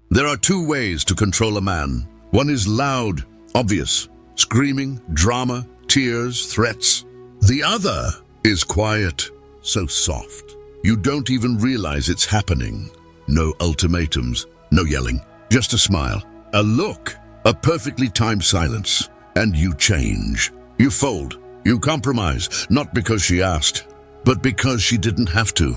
There are two ways to control a man. One is loud, obvious, screaming, drama, tears, threats. The other is quiet, so soft. You don't even realize it's happening. No ultimatums, no yelling, just a smile, a look, a perfectly timed silence, and you change. You fold, you compromise, not because she asked, but because she didn't have to.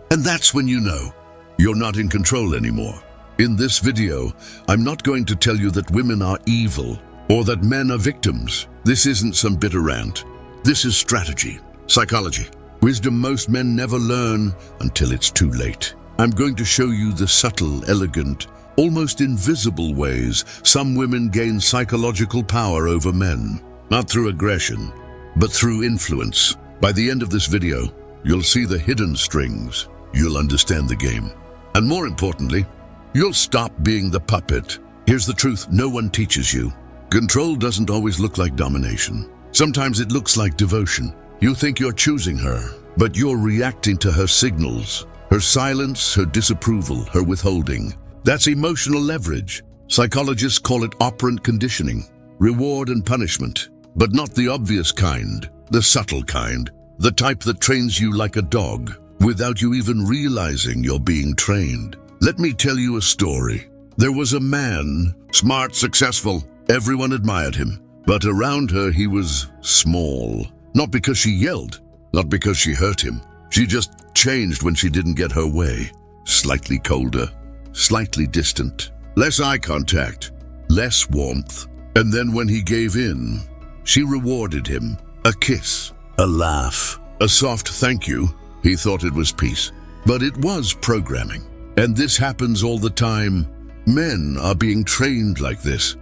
And that's when you know you're not in control anymore. In this video, I'm not going to tell you that women are evil or that men are victims. This isn't some bitter rant. This is strategy, psychology, wisdom most men never learn until it's too late. I'm going to show you the subtle, elegant, almost invisible ways some women gain psychological power over men, not through aggression, but through influence. By the end of this video, you'll see the hidden strings. You'll understand the game. And more importantly, you'll stop being the puppet. Here's the truth no one teaches you. Control doesn't always look like domination. Sometimes it looks like devotion. You think you're choosing her, but you're reacting to her signals, her silence, her disapproval, her withholding. That's emotional leverage. Psychologists call it operant conditioning, reward and punishment, but not the obvious kind, the subtle kind, the type that trains you like a dog without you even realizing you're being trained. Let me tell you a story. There was a man, smart, successful. Everyone admired him, but around her he was small. Not because she yelled, not because she hurt him. She just changed when she didn't get her way. Slightly colder, slightly distant, less eye contact, less warmth. And then when he gave in, she rewarded him. A kiss, a laugh, a soft thank you. He thought it was peace, but it was programming. And this happens all the time. Men are being trained like this,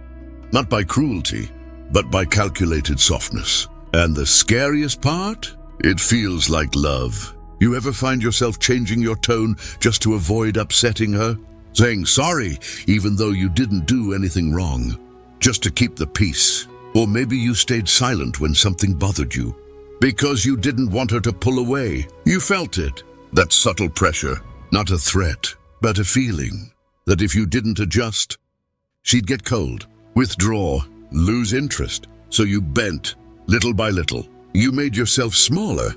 not by cruelty, but by calculated softness. And the scariest part? It feels like love. You ever find yourself changing your tone just to avoid upsetting her? Saying sorry, even though you didn't do anything wrong, just to keep the peace. Or maybe you stayed silent when something bothered you, because you didn't want her to pull away. You felt it, that subtle pressure, not a threat, but a feeling that if you didn't adjust, she'd get cold, withdraw, lose interest. So you bent, little by little. You made yourself smaller,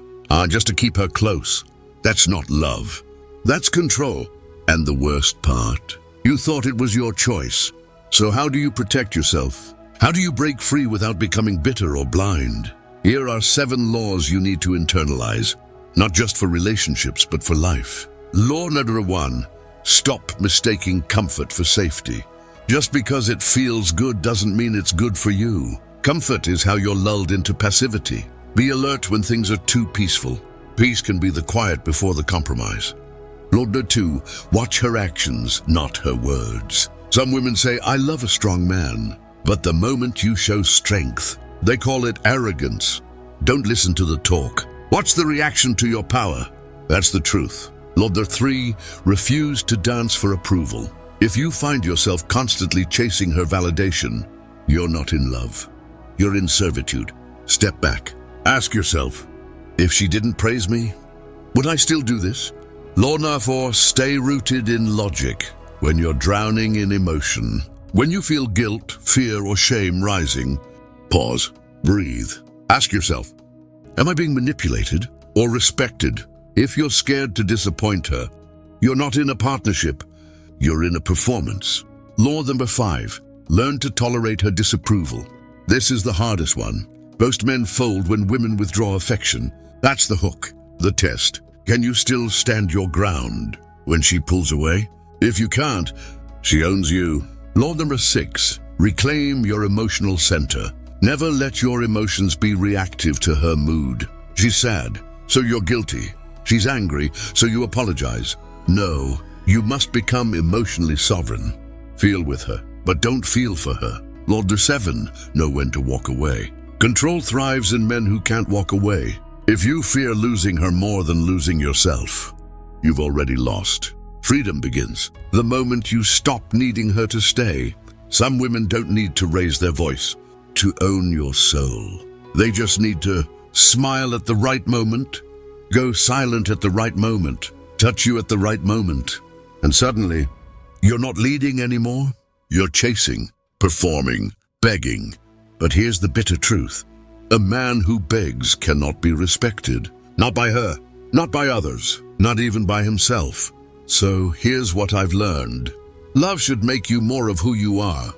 just to keep her close. That's not love. That's control. And the worst part, you thought it was your choice. So how do you protect yourself? How do you break free without becoming bitter or blind? Here are 7 laws you need to internalize, not just for relationships, but for life. Law number 1, stop mistaking comfort for safety. Just because it feels good doesn't mean it's good for you. Comfort is how you're lulled into passivity. Be alert when things are too peaceful. Peace can be the quiet before the compromise. Law number 2, watch her actions, not her words. Some women say, I love a strong man. But the moment you show strength, they call it arrogance. Don't listen to the talk. Watch the reaction to your power. That's the truth. Law number 3, refuse to dance for approval. If you find yourself constantly chasing her validation, you're not in love. You're in servitude. Step back. Ask yourself, if she didn't praise me, would I still do this? Law number 4, stay rooted in logic when you're drowning in emotion. When you feel guilt, fear, or shame rising, pause, breathe. Ask yourself, am I being manipulated or respected? If you're scared to disappoint her, you're not in a partnership, you're in a performance. Law number 5, learn to tolerate her disapproval. This is the hardest one. Most men fold when women withdraw affection. That's the hook, the test. Can you still stand your ground when she pulls away? If you can't, she owns you. Law number 6, reclaim your emotional center. Never let your emotions be reactive to her mood. She's sad, so you're guilty. She's angry, so you apologize. No, you must become emotionally sovereign. Feel with her, but don't feel for her. Law number 7, know when to walk away. Control thrives in men who can't walk away. If you fear losing her more than losing yourself, you've already lost. Freedom begins the moment you stop needing her to stay. Some women don't need to raise their voice to own your soul. They just need to smile at the right moment, go silent at the right moment, touch you at the right moment. And suddenly, You're not leading anymore. You're chasing, performing, begging. But here's the bitter truth. A man who begs cannot be respected. Not by her, not by others, not even by himself. So here's what I've learned. Love should make you more of who you are,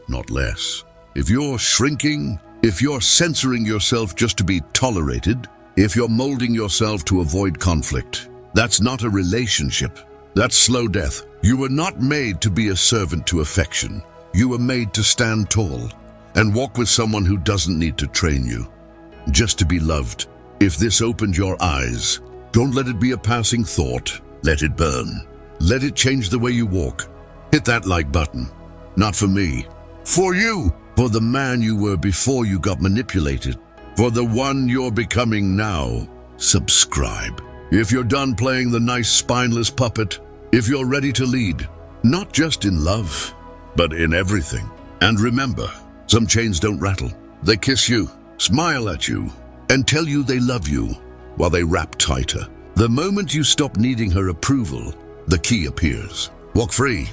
not less. If you're shrinking, if you're censoring yourself just to be tolerated, if you're molding yourself to avoid conflict, that's not a relationship. That's slow death. You were not made to be a servant to affection. You were made to stand tall and walk with someone who doesn't need to train you, just to be loved. If this opened your eyes, don't let it be a passing thought. Let it burn. Let it change the way you walk. Hit that like button. Not for me. For you. For the man you were before you got manipulated. For the one you're becoming now. Subscribe. If you're done playing the nice spineless puppet, if you're ready to lead, not just in love, but in everything. And remember, some chains don't rattle. They kiss you, smile at you, and tell you they love you while they wrap tighter. The moment you stop needing her approval, the key appears. Walk free.